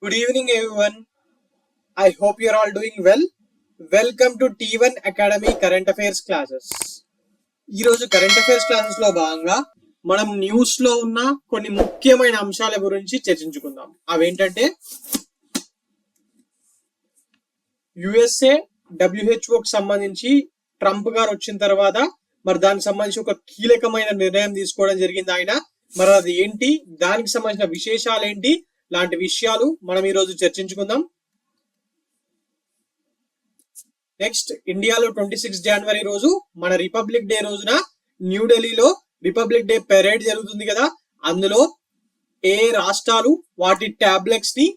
Good evening, everyone. I hope you're all doing well. Welcome to T1 Academy Current Affairs Classes. ఈరోజు current affairs classes లో భాగంగా మనం news లో ఉన్న కొన్ని ముఖ్యమైన అంశాల గురించి చర్చించుకుందాం. అవేంటంటే యుఎస్ఏ డబ్ల్యూహెచ్ఓకి సంబంధించి ట్రంప్ గారు వచ్చిన తర్వాత మరి దానికి సంబంధించి ఒక కీలకమైన నిర్ణయం తీసుకోవడం జరిగింది ఆయన. మరి అది ఏంటి, దానికి సంబంధించిన విశేషాలు ఏంటి లాంటి విషయాలు మనం ఈరోజు చర్చించుకుందాం. నెక్స్ట్, ఇండియాలో 26 జనవరి రోజు మన రిపబ్లిక్ డే రోజున న్యూఢిల్లీలో రిపబ్లిక్ డే పెరేడ్ జరుగుతుంది కదా. అందులో ఏ రాష్ట్రాలు వాటి టాబ్లెట్స్ ని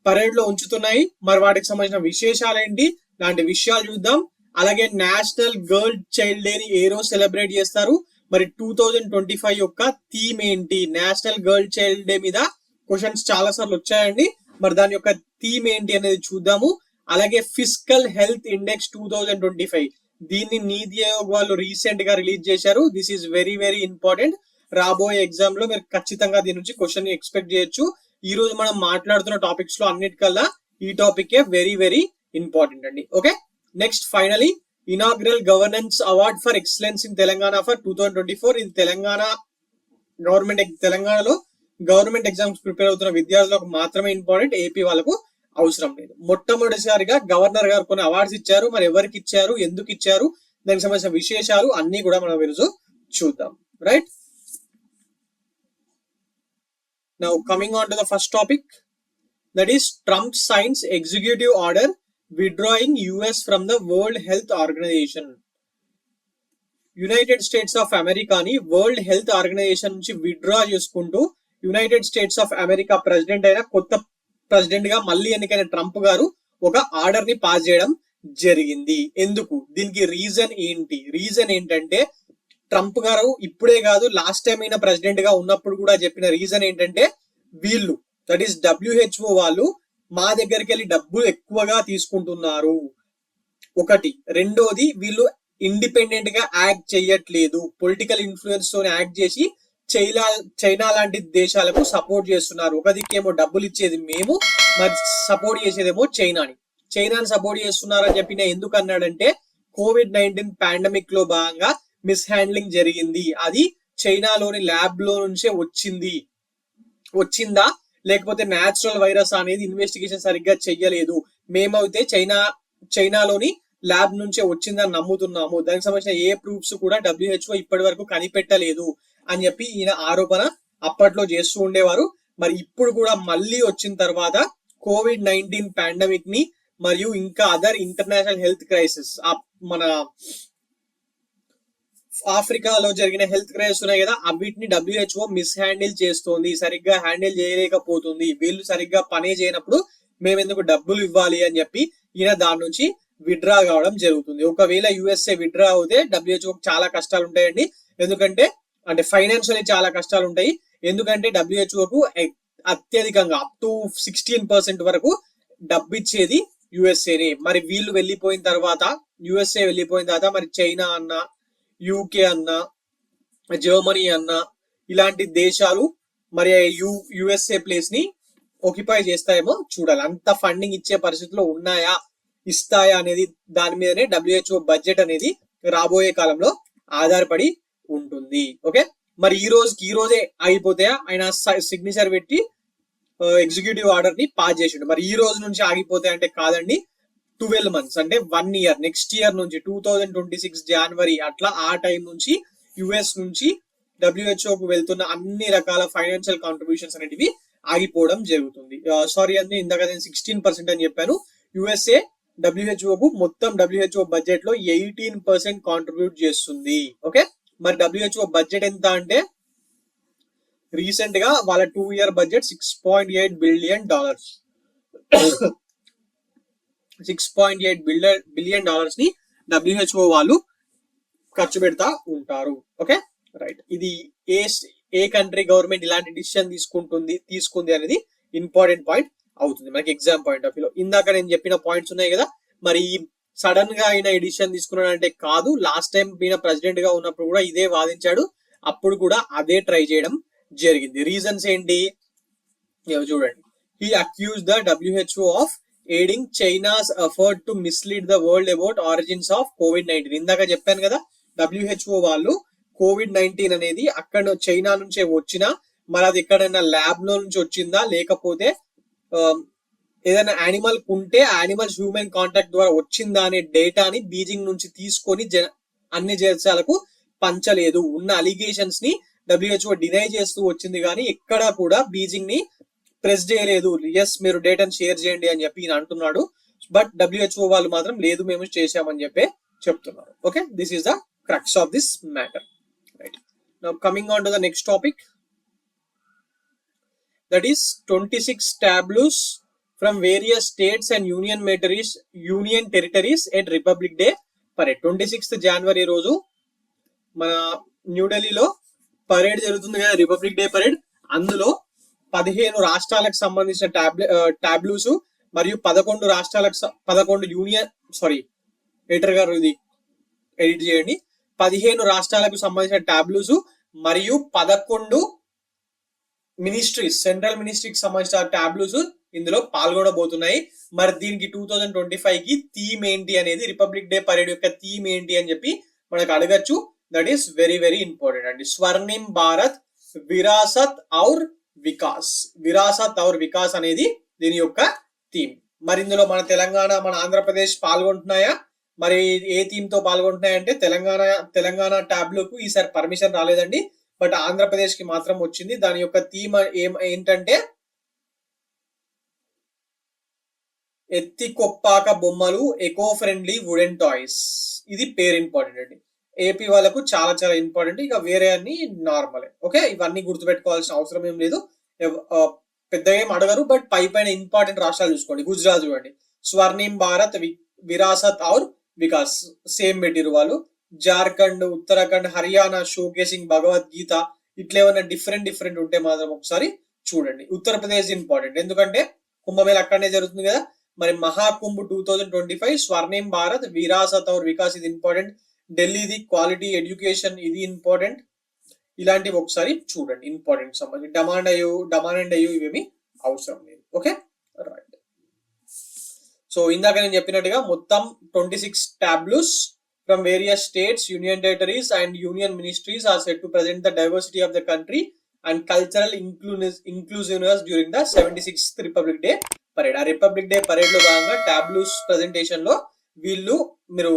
పరేడ్ లో ఉంచుతున్నాయి, మరి వాటికి సంబంధించిన విశేషాలు ఏంటి లాంటి విషయాలు చూద్దాం. అలాగే నేషనల్ గర్ల్ చైల్డ్ డే ని ఏ రోజు సెలబ్రేట్ చేస్తారు, మరి 2025 యొక్క థీమ్ ఏంటి, నేషనల్ గర్ల్ చైల్డ్ డే మీద క్వశ్చన్స్ చాలా సార్లు వచ్చాయండి. మరి దాని యొక్క థీమ్ ఏంటి అనేది చూద్దాము. అలాగే ఫిజికల్ హెల్త్ ఇండెక్స్ 2025, దీన్ని నీతి ఆయోగ్ వాళ్ళు రీసెంట్ గా రిలీజ్ చేశారు. This is very very important. రాబోయే ఎగ్జామ్ లో మీరు ఖచ్చితంగా దీని నుంచి క్వశ్చన్ ఎక్స్పెక్ట్ చేయొచ్చు. ఈ రోజు మనం మాట్లాడుతున్న టాపిక్స్ లో అన్నిటికల్లా ఈ టాపిక్ వెరీ వెరీ ఇంపార్టెంట్ అండి. Okay, next finally inaugural governance award for excellence in Telangana for 2024. ఇది తెలంగాణలో గవర్నమెంట్ ఎగ్జామ్స్ ప్రిపేర్ అవుతున్న విద్యార్థులకు మాత్రమే ఇంపార్టెంట్, ఏపీ వాళ్ళకు అవసరం లేదు. మొట్టమొదటిసారిగా గవర్నర్ గారు కొన్ని అవార్డ్స్ ఇచ్చారు. మరి ఎవరికి ఇచ్చారు, ఎందుకు ఇచ్చారు, దానికి సంబంధించిన విశేషాలు అన్ని కూడా మనం ఈరోజు చూద్దాం. Right, now coming on to the first topic, that is Trump signs executive order withdrawing US from the World Health Organization. United States of అమెరికాని వరల్డ్ హెల్త్ ఆర్గనైజేషన్ నుంచి విత్డ్రా చేసుకుంటూ United States of America president అయిన కొత్త president గా మళ్ళీ ఎన్నికైన Trump గారు ఒక ఆర్డర్ ని పాస్ చేయడం జరిగింది. ఎందుకు, దీనికి రీజన్ ఏంటి? రీజన్ ఏంటంటే ట్రంప్ గారు ఇప్పుడే కాదు, లాస్ట్ టైం అయిన ప్రెసిడెంట్ గా ఉన్నప్పుడు కూడా చెప్పిన రీజన్ ఏంటంటే వీళ్ళు, దట్ ఈస్ డబ్ల్యూహెచ్ఓ వాళ్ళు మా దగ్గరికి వెళ్ళి డబ్బులు ఎక్కువగా తీసుకుంటున్నారు ఒకటి. రెండోది, వీళ్ళు ఇండిపెండెంట్ గా యాక్ట్ చేయట్లేదు, పొలిటికల్ ఇన్ఫ్లుయెన్స్ తో యాక్ట్ చేసి చైనా లాంటి దేశాలకు సపోర్ట్ చేస్తున్నారు. ఒక దిక్కేమో డబ్బులు ఇచ్చేది మేము, మరి సపోర్ట్ చేసేదేమో చైనాని సపోర్ట్ చేస్తున్నారు అని చెప్పి నేను ఎందుకు అన్నాడంటే COVID-19 పాండమిక్ లో భాగంగా మిస్ హ్యాండ్లింగ్ జరిగింది. అది చైనాలోని ల్యాబ్ లో నుంచే వచ్చిందా లేకపోతే న్యాచురల్ వైరస్ అనేది ఇన్వెస్టిగేషన్ సరిగ్గా చెయ్యలేదు, మేమైతే చైనాలోని ల్యాబ్ నుంచే వచ్చిందని నమ్ముతున్నాము, దానికి సంబంధించిన ఏ ప్రూఫ్స్ కూడా WHO ఇప్పటి వరకు కనిపెట్టలేదు అని చెప్పి ఈయన ఆరోపణ అప్పట్లో చేస్తూ ఉండేవారు. మరి ఇప్పుడు కూడా మళ్ళీ వచ్చిన తర్వాత COVID-19 పాండమిక్ ని మరియు ఇంకా అదర్ ఇంటర్నేషనల్ హెల్త్ క్రైసిస్, మన ఆఫ్రికాలో జరిగిన హెల్త్ క్రైసిస్ ఉన్నాయి కదా, వీటిని WHO మిస్ హ్యాండిల్ చేస్తోంది, సరిగ్గా హ్యాండిల్ చేయలేకపోతుంది. వీళ్ళు సరిగ్గా పనే చేయనప్పుడు మేము ఎందుకు డబ్బులు ఇవ్వాలి అని చెప్పి ఈయన దాని నుంచి విత్డ్రా కావడం జరుగుతుంది. ఒకవేళ USA విత్డ్రా అవుతే WHO చాలా కష్టాలు ఉంటాయండి. ఎందుకంటే ఫైనాన్షియల్లీ చాలా కష్టాలు ఉంటాయి. ఎందుకంటే WHO అత్యధికంగా అప్ టు 16% వరకు డబ్బు ఇచ్చేది USAనే. మరి వీళ్ళు వెళ్ళిపోయిన తర్వాత, USA వెళ్ళిపోయిన తర్వాత మరి చైనా అన్న, UK అన్న, జర్మనీ అన్న ఇలాంటి దేశాలు మరి USA ప్లేస్ ని ఆక్యుపై చేస్తాయేమో చూడాలి. అంత ఫండింగ్ ఇచ్చే పరిస్థితిలో ఉన్నాయా, ఇస్తాయా అనేది దాని మీదనే WHO బడ్జెట్ అనేది రాబోయే కాలంలో ఆధారపడి ఉంటుంది. ఓకే, మరి ఈ రోజే ఆగిపోతాయా? ఆయన సిగ్నేచర్ పెట్టి ఎగ్జిక్యూటివ్ ఆర్డర్ ని పాస్ చేసిండు. మరి ఈ రోజు నుంచి ఆగిపోతాయి అంటే కాదండి, 12 months అంటే 1 year, నెక్స్ట్ ఇయర్ నుంచి 2026 జనవరి అట్లా ఆ టైం నుంచి US నుంచి WHO కు వెళ్తున్న అన్ని రకాల ఫైనాన్షియల్ కాంట్రిబ్యూషన్స్ అనేటివి ఆగిపోవడం జరుగుతుంది. సారీ అండి, ఇందాక నేను 16% అని చెప్పాను. USA WHO కు మొత్తం WHO బడ్జెట్ లో 18% కాంట్రిబ్యూట్ చేస్తుంది. ఓకే, మరి WHO బడ్జెట్ ఎంత అంటే రీసెంట్ గా వాళ్ళ 2-year బడ్జెట్ $6.8 billion. $6.8 billion ని WHO వాళ్ళు ఖర్చు పెడతా ఉంటారు. ఓకే, రైట్, ఇది ఏ కంట్రీ గవర్నమెంట్ ఇలాంటి డిసిషన్ తీసుకుంది అనేది ఇంపార్టెంట్ పాయింట్ అవుతుంది మనకి ఎగ్జామ్ పాయింట్ ఆఫ్ వ్యూలో. ఇందాక నేను చెప్పిన పాయింట్స్ ఉన్నాయి కదా, మరి సడన్ గా ఆయన ఎడిషన్ తీసుకున్నాడు అంటే కాదు. లాస్ట్ టైం ఈయన ప్రెసిడెంట్ గా ఉన్నప్పుడు కూడా ఇదే వాదించాడు, అప్పుడు కూడా అదే ట్రై చేయడం జరిగింది. రీజన్స్ ఏంటి చూడండి, He accused the WHO of aiding China's effort to mislead the world about origins of COVID-19. ఇందాక చెప్పాను కదా, WHO వాళ్ళు COVID-19 అనేది అక్కడ చైనా నుంచే వచ్చినా మరి అది ఎక్కడైనా ల్యాబ్ లో నుంచి వచ్చిందా లేకపోతే ఏదైనా యానిమల్ ఉంటే యానిమల్ హ్యూమన్ కాంటాక్ట్ ద్వారా వచ్చిందా అనే డేటాని బీజింగ్ నుంచి తీసుకొని అన్ని దేశాలకు పంచలేదు. ఉన్న అలిగేషన్స్ ని WHO డినై చేస్తూ వచ్చింది కానీ ఎక్కడా కూడా బీజింగ్ ని ప్రెస్ చేయలేదు. ఎస్ మీరు డేటాను షేర్ చేయండి అని చెప్పి ఈయన అంటున్నాడు. బట్ WHO వాళ్ళు మాత్రం లేదు మేము చేశామని చెప్పి చెప్తున్నారు. Okay, this is the crux of this matter. Right, now coming on to the next topic, that is 26 tableaus from various states and union territories at Republic Day parade. 26th January రోజు మన న్యూఢిల్లీలో parade జరుగుతుంది కదా, republic day parade. అందులో 15 రాష్ట్రాలకు సంబంధించిన టాబ్లూస్ మరియు 11 union editor గారు ఇది ఎడిట్ చేయండి. 15 రాష్ట్రాలకు సంబంధించిన టాబ్లూస్ మరియు 11 మినిస్ట్రీస్, సెంట్రల్ మినిస్ట్రీకి సంబంధించిన టాబ్లూస్ ఇందులో పాల్గొనబోతున్నాయి. మరి దీనికి 2025 కి థీమ్ ఏంటి అనేది, రిపబ్లిక్ డే పరేడ్ యొక్క థీమ్ ఏంటి అని చెప్పి మనకు అడగచ్చు. That is very very important అండి. స్వర్ణిం భారత్ విరాసత్ ఔర్ వికాస్. విరాసత్ ఔర్ వికాస్ అనేది దీని యొక్క థీమ్. మరి ఇందులో మన తెలంగాణ, మన ఆంధ్రప్రదేశ్ పాల్గొంటున్నాయా? మరి ఏ థీమ్ తో పాల్గొంటున్నాయంటే తెలంగాణ టాబ్లూకు ఈసారి పర్మిషన్ రాలేదండి, బట్ ఆంధ్రప్రదేశ్ కి మాత్రం వచ్చింది. దాని యొక్క థీమ్ ఏంటంటే ఎత్తికొప్పాక బొమ్మలు, ఎకో ఫ్రెండ్లీ వుడెన్ టాయ్స్. ఇది పేరు ఇంపార్టెంట్ అండి. ఏపీ వాళ్ళకు చాలా చాలా ఇంపార్టెంట్. ఇక వేరే అన్ని నార్మలే. ఓకే, ఇవన్నీ గుర్తుపెట్టుకోవాల్సిన అవసరం ఏం లేదు, పెద్దగా ఏం అడగరు. బట్ పైన ఇంపార్టెంట్ రాష్ట్రాలు చూసుకోండి. గుజరాత్ చూడండి, స్వర్ణిం భారత్ విరాసత్ ఔర్ వికాస్ సేమ్ పెట్టిరు వాళ్ళు. జార్ఖండ్, ఉత్తరాఖండ్, హర్యానా షోకేసింగ్ భగవద్గీత. ఇట్లా ఏమైనా డిఫరెంట్ ఉంటే మాత్రం ఒకసారి చూడండి. ఉత్తరప్రదేశ్ ఇంపార్టెంట్, ఎందుకంటే కుంభమేళ అక్కడనే జరుగుతుంది కదా. మరి మహాకుంభ్ 2025, స్వర్ణిం భారత్ విరాసత్ ఔర్ వికాస్ ఇది ఇంపార్టెంట్. ఢిల్లీది క్వాలిటీ ఎడ్యుకేషన్ ఇది ఇంపార్టెంట్. ఇలాంటివి ఒకసారి చూడండి, ఇంపార్టెంట్ సంబంధించి. డమాండ్ అండ్ అయ్యూ ఇవేమి అవసరం లేదు. Okay, right. సో ఇందాక నేను చెప్పినట్టుగా మొత్తం 26 tableaus from various states, union territories and union ministries are set to present the diversity of the country and cultural inclusiveness during the 76th Republic Day parade. ఆ republic day parade లో భాగంగా టాబ్లూస్ presentation లో వీళ్ళు మీరు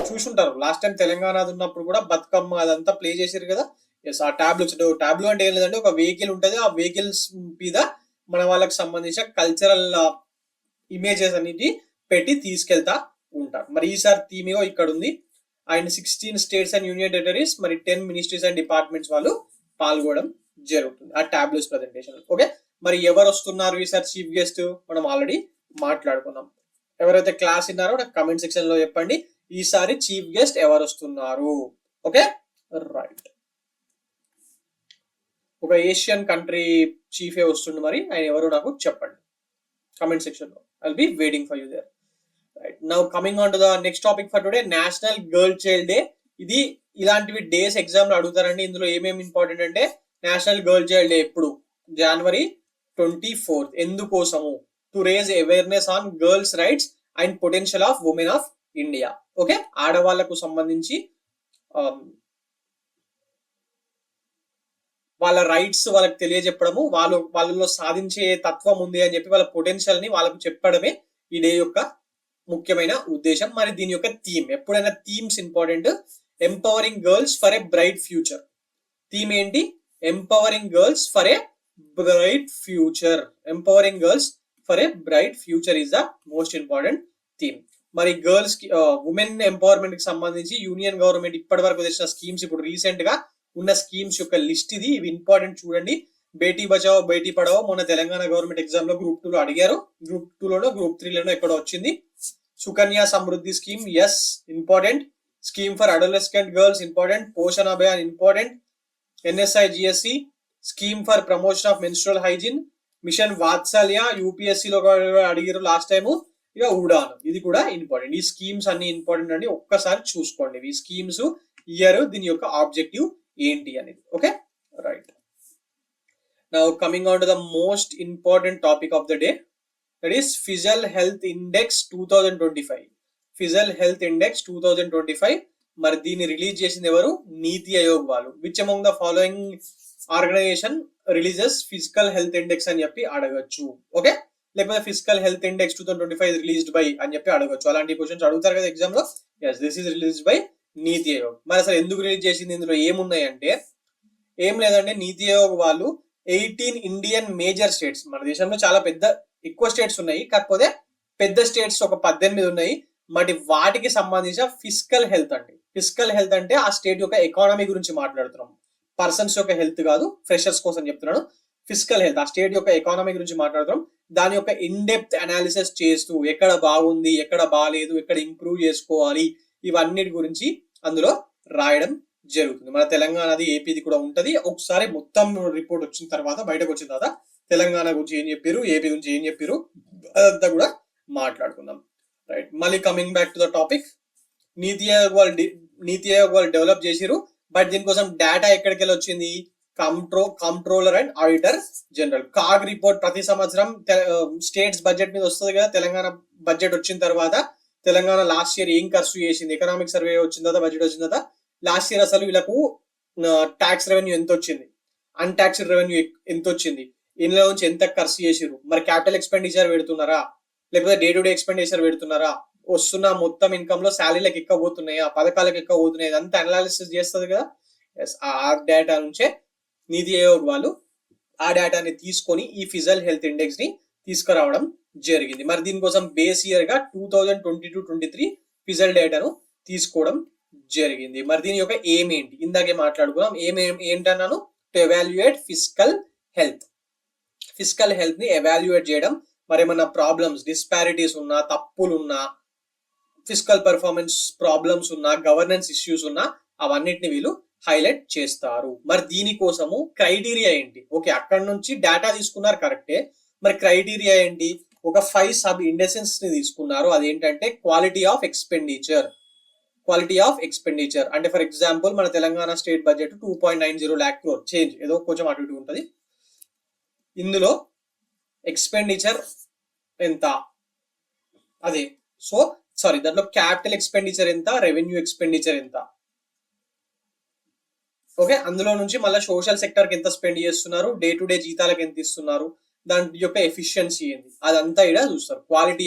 చూసుంటారు. Last time Telangana ఉన్నప్పుడు కూడా బతుకమ్మ అదంతా ప్లే చేశారు కదా. ఎస్, ఆ టాబ్లూ అంటే ఏం లేదంటే ఒక వెహికల్ ఉంటుంది. ఆ వెహికల్స్ మీద మన వాళ్ళకి సంబంధించిన కల్చరల్ ఇమేజెస్ అనేది పెట్టి తీసుకెళ్తా ఉంటారు. మరి ఈసారి థీమ్ ఇక్కడ ఉంది. And 16 states and union territories, మరి 10 మినిస్ట్రీస్ అండ్ డిపార్ట్మెంట్స్ వాళ్ళు పాల్గొనడం జరుగుతుంది ఆ టాబ్లూస్ ప్రెజెంటేషన్. ఓకే, మరి ఎవరు వస్తున్నారు ఈసారి చీఫ్ గెస్ట్ మనం ఆల్రెడీ మాట్లాడుకున్నాం. ఎవరైతే క్లాస్ విన్నారో నాకు కమెంట్ సెక్షన్ లో చెప్పండి, ఈసారి చీఫ్ గెస్ట్ ఎవరు వస్తున్నారు. Okay, right. ఒక ఏషియన్ కంట్రీ చీఫే వస్తుంది, మరి ఆయన ఎవరు నాకు చెప్పండి కమెంట్ సెక్షన్ లో. I will be waiting for you there. Right, now coming on to the next topic for today, national girl child day. ఇది ఇలాంటివి డేస్ ఎగ్జామ్ లో అడుగుతారండి. ఇందులో ఏమేమి ఇంపార్టెంట్ అంటే, నేషనల్ గర్ల్ చైల్డ్ డే ఎప్పుడు, January 24th. ఎందుకోసము? To raise awareness on girls rights and potential of women of India. Okay, ఆడవాళ్లకు సంబంధించి వాళ్ళ రైట్స్ వాళ్ళకి తెలియజెప్పడము, వాళ్ళలో సాధించే తత్వం ఉంది అని చెప్పి వాళ్ళ పొటెన్షియల్ ని వాళ్ళకు చెప్పడమే ఈ డే యొక్క ముఖ్యమైన ఉద్దేశం. మరి దీని యొక్క థీమ్, ఎప్పుడైనా themes important. Empowering girls for a bright future. Theme ఏంటి? Empowering girls for a bright future. Empowering girls for a bright future is the most important theme. మరి గర్ల్స్ కి ఉమెన్ ఎంపవర్మెంట్ కి సంబంధించి యూనియన్ గవర్నమెంట్ ఇప్పటి వరకు తెచ్చిన schemes, ఇప్పుడు recent గా ఉన్న స్కీమ్స్ యొక్క లిస్ట్ ఇది. ఇవి ఇంపార్టెంట్ చూడండి. బేటీ బచావో బేటీ పడావో మొన్న తెలంగాణ గవర్నమెంట్ ఎగ్జామ్ లో గ్రూప్ 2 లో అడిగారు. గ్రూప్ 2 లోనో గ్రూప్ 3 లోనో ఎక్కడో వచ్చింది. Sukanya Samriddhi scheme, yes important. Scheme for adolescent girls important. Poshan Abhiyan important. NSI GSC scheme for promotion of menstrual hygiene. Mission Vatsalya UPSC లో అడిగారు లాస్ట్ టైం. ఇక ఉడాన్, ఇది కూడా ఇంపార్టెంట్. ఈ స్కీమ్స్ అన్ని ఇంపార్టెంట్ అండి, ఒక్కసారి చూసుకోండి ఈ స్కీమ్స్, ఇయర్, దీని యొక్క ఆబ్జెక్టివ్ ఏంటి అనేది. Okay, right. Now coming on to the most important topic of the day, that is fiscal health index 2025. Fiscal health index 2025. మరి దీన్ని రిలీజ్ చేసింది ఎవరు? నీతి ఆయోగ్ వాళ్ళు. Which among the following organization releases physical health index అని చెప్పి అడగచ్చు. Okay, లేకపోతే physical health index 2025 released by అని చెప్పి అడగచ్చు. అలాంటి క్వశ్చన్స్ అడుగుతారు కదా ఎగ్జామ్ లో. Yes, this is released by NITI Aayog. మరి అసలు ఎందుకు రిలీజ్ చేసింది? ఇందులో ఏమున్నాయంటే ఏం లేదంటే నీతి ఆయోగ్ వాళ్ళు 18 ఇండియన్ మేజర్ స్టేట్స్, మన దేశంలో చాలా ఎక్కువ స్టేట్స్ ఉన్నాయి, కాకపోతే పెద్ద స్టేట్స్ ఒక 18 ఉన్నాయి. మరి వాటికి సంబంధించిన ఫిజికల్ హెల్త్ అండి. ఫిజికల్ హెల్త్ అంటే ఆ స్టేట్ యొక్క ఎకానమీ గురించి మాట్లాడుతున్నాం, పర్సన్స్ యొక్క హెల్త్ కాదు, ఫ్రెషర్స్ కోసం చెప్తున్నాను. ఫిజికల్ హెల్త్ ఆ స్టేట్ యొక్క ఎకానమీ గురించి మాట్లాడుతున్నాం. దాని యొక్క ఇన్ డెప్త్ అనాలిసిస్ చేస్తూ ఎక్కడ బాగుంది, ఎక్కడ బాగాలేదు, ఎక్కడ ఇంప్రూవ్ చేసుకోవాలి, ఇవన్నిటి గురించి అందులో రాయడం జరుగుతుంది. మన తెలంగాణది, ఏపీది కూడా ఉంటది. ఒకసారి మొత్తం రిపోర్ట్ వచ్చిన తర్వాత, బయటకు వచ్చిన తర్వాత తెలంగాణ గురించి ఏం చెప్పారు, ఏపీ గురించి ఏం చెప్పారు, అదంతా కూడా మాట్లాడుకుందాం. రైట్, మళ్ళీ coming back to the topic. నీతి ఆయోగ్ వాళ్ళు డెవలప్ చేసిరు. బట్ దీనికోసం డేటా ఎక్కడికి వెళ్ళి వచ్చింది? Controller and auditor general, CAG report ప్రతి సంవత్సరం స్టేట్స్ బడ్జెట్ మీద వస్తుంది కదా. తెలంగాణ బడ్జెట్ వచ్చిన తర్వాత తెలంగాణ లాస్ట్ ఇయర్ ఏం ఖర్చు చేసింది, ఎకనామిక్ సర్వే వచ్చిన తర్వాత, బడ్జెట్ వచ్చిన తర్వాత లాస్ట్ ఇయర్ అసలు వీళ్ళకు ట్యాక్స్ రెవెన్యూ ఎంత వచ్చింది, అన్టాక్స్డ్ రెవెన్యూ ఎంత వచ్చింది, ఇందులో నుంచి ఎంత ఖర్చు చేసిరు, మరి క్యాపిటల్ ఎక్స్పెండిచర్ పెడుతున్నారా, లేకపోతే డే టు డే ఎక్స్పెండిచర్ పెడుతున్నారా, వస్తున్న మొత్తం ఇన్కమ్ లో శాలరీలకు ఎక్కువ పోతున్నాయా, పథకాలకు ఎక్కువ పోతున్నాయి, అంతా అనాలిసిస్ చేస్తుంది కదా. ఆ డేటా నుంచే నీతి ఆయోగ్ వాళ్ళు ఆ డేటాని తీసుకొని ఈ ఫిజల్ హెల్త్ ఇండెక్స్ ని తీసుకురావడం జరిగింది. మరి దీనికోసం బేస్ ఇయర్ గా 2022-23 ఫిజల్ డేటాను తీసుకోవడం జరిగింది. మరి దీని యొక్క ఎయిమ్ ఏంటి? ఇందాకే మాట్లాడుకున్నాం. ఏంటన్నాను? To evaluate physical health. Physical health ని ఎవాల్యుయేట్ చేయడం, మరి ఏమన్నా ప్రాబ్లమ్స్, డిస్పారిటీస్ ఉన్నా, తప్పులు ఉన్నా, ఫిజికల్ పర్ఫార్మెన్స్ ప్రాబ్లమ్స్ ఉన్నా, గవర్నెన్స్ ఇష్యూస్ ఉన్నా, అవన్నిటిని వీళ్ళు హైలైట్ చేస్తారు. మరి దీనికోసము క్రైటీరియా ఏంటి? ఓకే, అక్కడ నుంచి డేటా తీసుకున్నారు కరెక్టే, మరి క్రైటీరియా ఏంటి? ఒక 5 సబ్ ఇండెక్సెస్ ని తీసుకున్నారు. అదేంటంటే quality of expenditure. Quality of expenditure అంటే ఫర్ ఎగ్జాంపుల్ మన Telangana state budget 2.90 lakh crore, change ఏదో కొంచెం అటు ఇటు ఉంటుంది. ఇందులో ఎక్స్పెండిచర్ ఎంత, అదే దాంట్లో క్యాపిటల్ ఎక్స్పెండిచర్ ఎంత, రెవెన్యూ ఎక్స్పెండిచర్ ఎంత, ఓకే, అందులో నుంచి మళ్ళీ సోషల్ సెక్టర్ కి ఎంత స్పెండ్ చేస్తున్నారు, డే టు డే జీతాలకు ఎంత ఇస్తున్నారు, దాని యొక్క ఎఫిషియన్సీ ఏంది, అదంతా ఇక్కడ చూస్తారు. Quality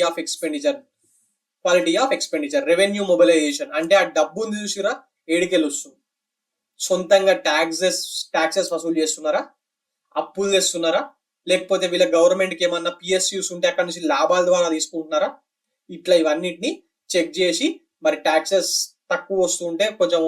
of expenditure. Revenue mobilization అంటే ఆ డబ్బుని చూసిరా ఏడికెళ్ళి వస్తుంది, సొంతంగా ట్యాక్సెస్ వసూలు చేస్తున్నారా, అప్పులు తెస్తున్నారా, లేకపోతే వీళ్ళ గవర్నమెంట్ కి ఏమన్నా పిఎస్యూస్ ఉంటే అక్కడ నుంచి లాభాల ద్వారా తీసుకుంటున్నారా, ఇట్లా ఇవన్నిటిని చెక్ చేసి మరి ట్యాక్సెస్ తక్కువ వస్తుంటే కొంచెం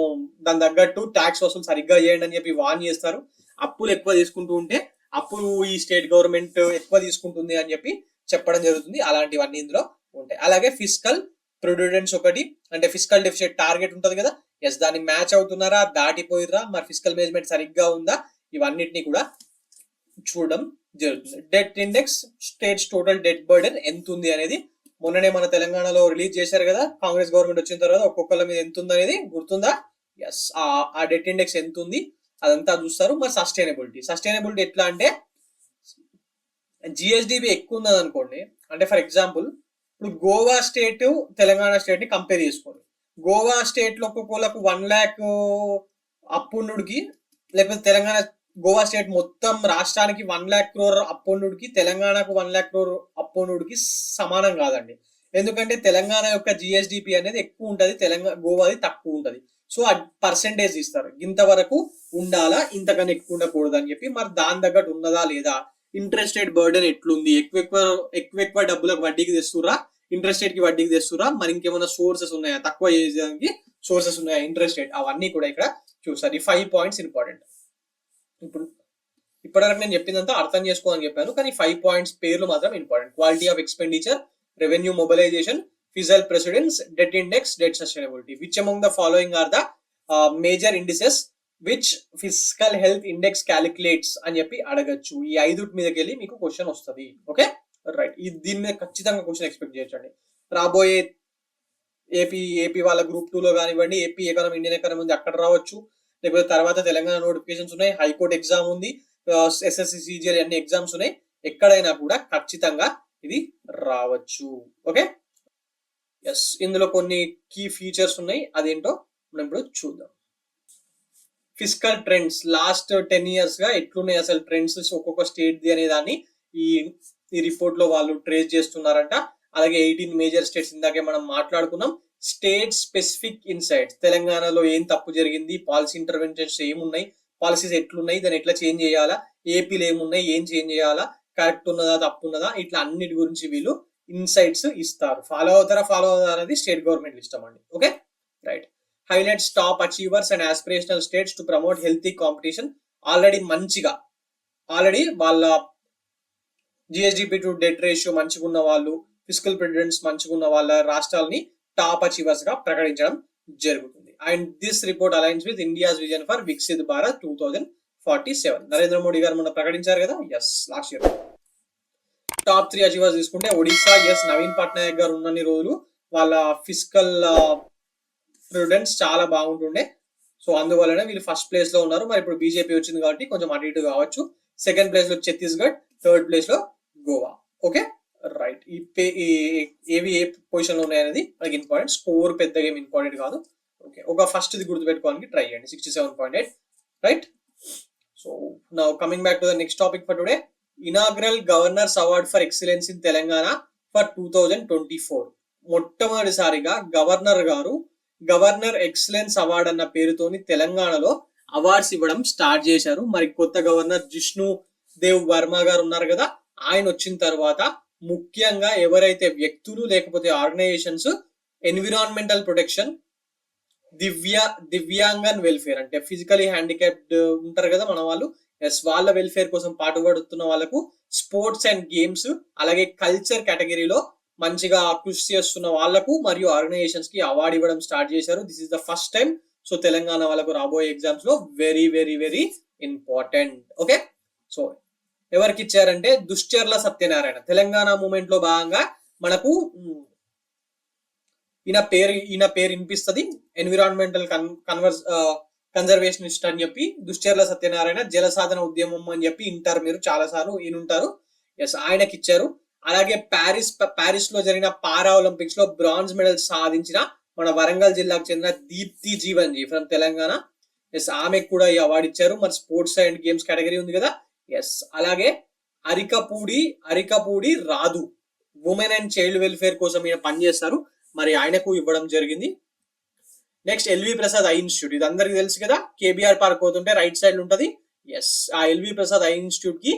దాని తగ్గట్టు ట్యాక్స్ వసూలు సరిగ్గా చేయండి అని చెప్పి వార్న్ చేస్తారు. అప్పులు ఎక్కువ తీసుకుంటూ ఉంటే అప్పులు ఈ స్టేట్ గవర్నమెంట్ ఎక్కువ తీసుకుంటుంది అని చెప్పి చెప్పడం జరుగుతుంది. అలాంటివన్నీ ఇందులో ఉంటాయి. అలాగే ఫిజికల్ ప్రుడెన్స్ ఒకటి, అంటే ఫిజికల్ డెఫిసిట్ టార్గెట్ ఉంటుంది కదా, ఎస్ దాన్ని మ్యాచ్ అవుతున్నారా, దాటిపోయిరా, మరి ఫిజికల్ మేనేజ్మెంట్ సరిగ్గా ఉందా, ఇవన్నిటిని కూడా చూడడం జరుగుతుంది. Debt index, states total debt burden ఎంత ఉంది అనేది మొన్ననే మన తెలంగాణలో రిలీజ్ చేశారు కదా, కాంగ్రెస్ గవర్నమెంట్ వచ్చిన తర్వాత ఒక్కొక్కళ్ళ మీద ఎంత ఉంది అనేది గుర్తుందా? ఎస్, ఆ డెట్ ఇండెక్స్ ఎంత ఉంది అదంతా చూస్తారు. మరి సస్టైనబిలిటీ ఎట్లా అంటే జిఎస్డిపి ఎక్కువ ఉన్నది అనుకోండి, అంటే ఫర్ ఎగ్జాంపుల్ ఇప్పుడు గోవా స్టేట్ తెలంగాణ స్టేట్ ని కంపేర్ చేసుకోండి. గోవా స్టేట్ లో ఒక్కొక్కళ్ళకు 1 lakh అప్పున్నుడికి, లేకపోతే గోవా స్టేట్ మొత్తం రాష్ట్రానికి 1 lakh crore అప్పున్నుడికి, తెలంగాణకు 1 lakh crore అప్పున్నుడికి సమానం కాదండి. ఎందుకంటే తెలంగాణ యొక్క జిఎస్డిపి అనేది ఎక్కువ ఉంటది, గోవాది తక్కువ ఉంటది. సో ఆ పర్సెంటేజ్ ఇస్తారు, ఇంతవరకు ఉండాలా, ఇంతకన్నా ఎక్కువ ఉండకూడదు అని చెప్పి. మరి దాని తగ్గట్టు ఉన్నదా లేదా, ఇంట్రెస్ట్ రేట్ బర్డెన్ ఎట్లుంది, ఎక్కువ డబ్బులకు వడ్డీకి తెస్తురా, ఇంట్రెస్ట్ రేట్ కి వడ్డీకి తెస్తురా, మరి ఇంకేమైనా సోర్సెస్ ఉన్నాయా, తక్కువ చేయడానికి సోర్సెస్ ఉన్నాయా, ఇంట్రెస్ట్ రేట్, అవన్నీ కూడా ఇక్కడ చూస్తారు. ఈ 5 points ఇంపార్టెంట్. ఇప్పటివరకు నేను చెప్పిందంతా అర్థం చేసుకోవాలని చెప్పాను, కానీ 5 points పేర్లు మాత్రం important. Quality of expenditure, revenue mobilization, fiscal prudence, debt index, debt sustainability. Which among the following are the major indices which fiscal health index calculates అని చెప్పి అడగచ్చు. ఈ 5 మీదకి వెళ్ళి మీకు క్వశ్చన్ వస్తుంది. ఓకే, రైట్, దీని మీద ఖచ్చితంగా క్వశ్చన్ ఎక్స్పెక్ట్ చేయొచ్చండి. రాబోయే ఏపీ వాళ్ళ గ్రూప్ 2 లో కానివ్వండి, ఏపీ ఎకానమీ, ఇండియన్ ఎకానమీ ఉంది, అక్కడ రావచ్చు. లేకపోతే తర్వాత తెలంగాణ నోటిఫికేషన్స్ ఉన్నాయి, హైకోర్టు ఎగ్జామ్ ఉంది, ఎస్ఎస్సి సిజిఎల్ అన్ని ఎగ్జామ్స్ ఉన్నాయి. ఎక్కడైనా కూడా ఖచ్చితంగా ఇది రావచ్చు. ఓకే, ఎస్, ఇందులో కొన్ని కీ ఫీచర్స్ ఉన్నాయి, అదేంటో మనం ఇప్పుడు చూద్దాం. ఫిస్కల్ ట్రెండ్స్ లాస్ట్ 10 years గా ఎట్లున్నాయి అసలు ట్రెండ్స్ ఒక్కొక్క స్టేట్ ది అనే దాన్ని ఈ ఈ రిపోర్ట్ లో వాళ్ళు ట్రేస్ చేస్తున్నారంట. అలాగే 18 మేజర్ స్టేట్స్ ఇందాకే మనం మాట్లాడుకున్నాం. స్టేట్ స్పెసిఫిక్ ఇన్సైట్స్, తెలంగాణలో ఏం తప్పు జరిగింది, పాలసీ ఇంటర్వెన్షన్స్ ఏమున్నాయి, పాలసీస్ ఎట్లున్నాయి, దాన్ని ఎట్లా చేంజ్ చేయాలా, ఏపీలో ఏమున్నాయి, ఏం చేంజ్ చేయాలా, కరెక్ట్ ఉన్నదా తప్పు ఉన్నదా, ఇట్లా అన్నిటి గురించి వీళ్ళు ఇన్సైట్స్ ఇస్తారు. ఫాలో అవుతారా అనేది స్టేట్ గవర్నమెంట్ ఇష్టం అండి. Okay, right. Highlights top achievers and aspirational states to promote healthy competition. Already వాళ్ళ జిఎస్డిపి టు డెట్ రేషియో మంచిగా ఉన్న వాళ్ళు, ఫిజికల్ ప్రెసిడెంట్స్ మంచిగా ఉన్న వాళ్ళ రాష్ట్రాలని టాప్ అచీవర్స్ గా ప్రకటించడం జరుగుతుంది. And this report aligns with India's vision for Viksit Bharat 2047. Narendra Modi garu మొన్న ప్రకటించారు కదా, yes, last year. Top 3 achievers తీసుకుంటే ఒడిశా, ఎస్, నవీన్ పట్నాయక్ గారు ఉన్నన్ని రోజులు వాళ్ళ ఫిజికల్ ప్రెసిడెంట్స్ చాలా బాగుంటుండే. సో అందువల్లనే వీళ్ళు ఫస్ట్ ప్లేస్ లో ఉన్నారు. మరి ఇప్పుడు బీజేపీ వచ్చింది కాబట్టి కొంచెం అటు ఇటు కావచ్చు. సెకండ్ ప్లేస్ లో ఛత్తీస్గఢ్, థర్డ్ ప్లేస్ లో గోవా. Okay, right. ఏవి ఏ పొజిషన్ లో ఉన్నాయనేది మనకి ఇంపార్టెంట్, స్కోర్ పెద్దగా ఏమి ఇంపార్టెంట్ కాదు. ఓకే, ఒక ఫస్ట్ ఇది గుర్తుపెట్టుకోవడానికి ట్రై చేయండి. 67.8, right. So now coming back to the next topic for today. Inaugural governors award for excellence in Telangana for 2024. మొట్టమొదటిసారిగా గవర్నర్ ఎక్సలెన్స్ అవార్డ్ అన్న పేరుతోని తెలంగాణలో అవార్డ్స్ ఇవ్వడం స్టార్ట్ చేశారు. మరి కొత్త గవర్నర్ జిష్ణు దేవ్ వర్మ గారు ఉన్నారు కదా, ఆయన వచ్చిన తర్వాత ముఖ్యంగా ఎవరైతే వ్యక్తులు లేకపోతే ఆర్గనైజేషన్స్ ఎన్విరాన్మెంటల్ ప్రొటెక్షన్, దివ్యాంగన్ వెల్ఫేర్ అంటే ఫిజికలీ హ్యాండిక్యాప్డ్ ఉంటారు కదా మన వాళ్ళు, ఎస్, వాళ్ళ వెల్ఫేర్ కోసం పాటుపడుతున్న వాళ్ళకు స్పోర్ట్స్ అండ్ గేమ్స్ అలాగే కల్చర్ కేటగిరీలో మంచిగా కృషి చేస్తున్న వాళ్లకు మరియు ఆర్గనైజేషన్స్ కి అవార్డు ఇవ్వడం స్టార్ట్ చేశారు. This is the first time. So Telangana వాళ్ళకు రాబోయే ఎగ్జామ్స్ లో very very very important. Okay, so ఎవరికి ఇచ్చారంటే దుశ్చర్ల సత్యనారాయణ. తెలంగాణ మూమెంట్ లో భాగంగా మనకు ఈయన పేరు వినిపిస్తుంది, ఎన్విరాన్మెంటల్ కన్జర్వేషనిస్ట్ అని చెప్పి దుశ్చర్ల సత్యనారాయణ. జలసాధన ఉద్యమం అని చెప్పి ఇంటారు మీరు చాలా సార్లు ఈయనుంటారు. ఎస్, ఆయనకి ఇచ్చారు. అలాగే ప్యారిస్ లో జరిగిన పారా ఒలింపిక్స్ లో బ్రాంజ్ మెడల్ సాధించిన మన వరంగల్ జిల్లాకు చెందిన దీప్తి జీవన్జీ ఫ్రమ్ తెలంగాణ, ఎస్, ఆమెకు కూడా ఈ అవార్డు ఇచ్చారు. మరి స్పోర్ట్స్ అండ్ గేమ్స్ కేటగిరీ ఉంది కదా, ఎస్. అలాగే అరికపూడి రాదు, ఉమెన్ అండ్ చైల్డ్ వెల్ఫేర్ కోసం ఈయన పనిచేస్తారు, మరి ఆయనకు ఇవ్వడం జరిగింది. Next L V Prasad eye institute, ఇది అందరికి తెలుసు కదా, కేబిఆర్ పార్క్ పోతుంటే రైట్ సైడ్ ఉంటది. ఎస్, ఆ ఎల్వి ప్రసాద్ ఐ ఇన్స్టిట్యూట్ కి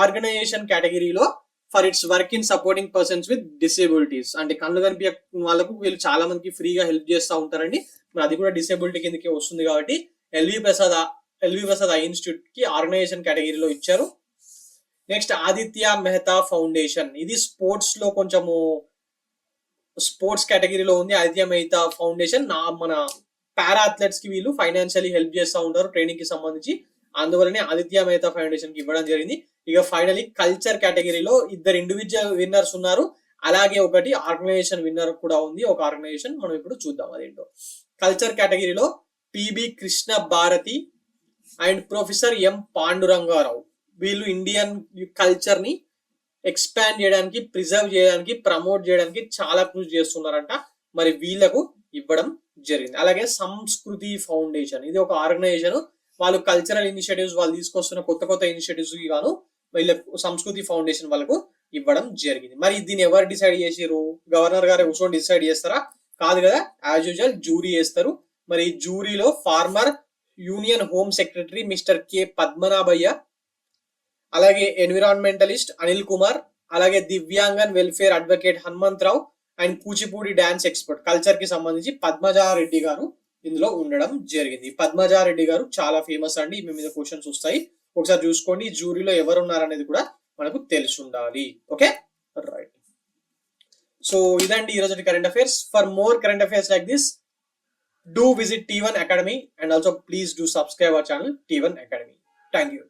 ఆర్గనైజేషన్ కేటగిరీలో for its work in supporting persons with disabilities, అంటే కళ్ళు కనిపించే వాళ్ళకు వీళ్ళు చాలా మందికి ఫ్రీగా హెల్ప్ చేస్తూ ఉంటారండి. మరి అది కూడా డిసేబిలిటీ కిందకి వస్తుంది కాబట్టి ఎల్వి ప్రసాద్ ఐ ఇన్స్టిట్యూట్ కి ఆర్గనైజేషన్ కేటగిరీలో ఇచ్చారు. నెక్స్ట్ ఆదిత్య మెహతా ఫౌండేషన్, ఇది స్పోర్ట్స్ లో కొంచెము స్పోర్ట్స్ కేటగిరీలో ఉంది. ఆదిత్య మెహతా ఫౌండేషన్ మన పారా అథ్లెట్స్ కి వీళ్ళు ఫైనాన్షియలీ హెల్ప్ చేస్తూ ఉంటారు ట్రైనింగ్ కి సంబంధించి, అందువల్లనే ఆదిత్య మెహతా ఫౌండేషన్ కి ఇవ్వడం జరిగింది. ఇక ఫైనలీ కల్చర్ కేటగిరీలో 2 ఇండివిజువల్ విన్నర్స్ ఉన్నారు, అలాగే ఒకటి ఆర్గనైజేషన్ విన్నర్ కూడా ఉంది. ఒక ఆర్గనైజేషన్ మనం ఇప్పుడు చూద్దాం అదేంటో. కల్చర్ కేటగిరీలో PB Krishna Bharati and professor M Pandurangarao, వీళ్ళు ఇండియన్ కల్చర్ ని ఎక్స్పాండ్ చేయడానికి, ప్రిజర్వ్ చేయడానికి, ప్రమోట్ చేయడానికి చాలా కృషి చేస్తున్నారంట. మరి వీళ్ళకు ఇవ్వడం జరిగింది. అలాగే సంస్కృతి ఫౌండేషన్, ఇది ఒక ఆర్గనైజేషన్, వాళ్ళు కల్చరల్ ఇనిషియేటివ్స్ వాళ్ళు తీసుకొస్తున్న కొత్త ఇనిషియేటివ్స్ గాను వీళ్ళకు సంస్కృతి ఫౌండేషన్ వాళ్ళకు ఇవ్వడం జరిగింది. మరి దీన్ని ఎవరు డిసైడ్ చేసారు? గవర్నర్ గారు కూర్చొని డిసైడ్ చేస్తారా? కాదు కదా, యాజ్ యూజువల్ జూరీ చేస్తారు. మరి జూరీలో former union home secretary mister K Padmanabhaiah, అలాగే ఎన్విరాన్మెంటలిస్ట్ అనిల్ కుమార్, అలాగే దివ్యాంగన్ welfare advocate Hanumantha Rao and Kuchipudi dance expert culture కి సంబంధించి పద్మజారెడ్డి గారు ఇందులో ఉండడం జరిగింది. పద్మజారెడ్డి గారు చాలా ఫేమస్ అండి, మీ మీద క్వశ్చన్స్ వస్తాయి, ఒకసారి చూసుకోండి. జూరీలో ఎవరు ఉన్నారనేది కూడా మనకు తెలిసి ఉండాలి. Okay, right. సో ఇదండి ఈ రోజు current affairs. For more current affairs like this, do visit T1 Academy and also please do subscribe our channel T1 Academy. Thank you.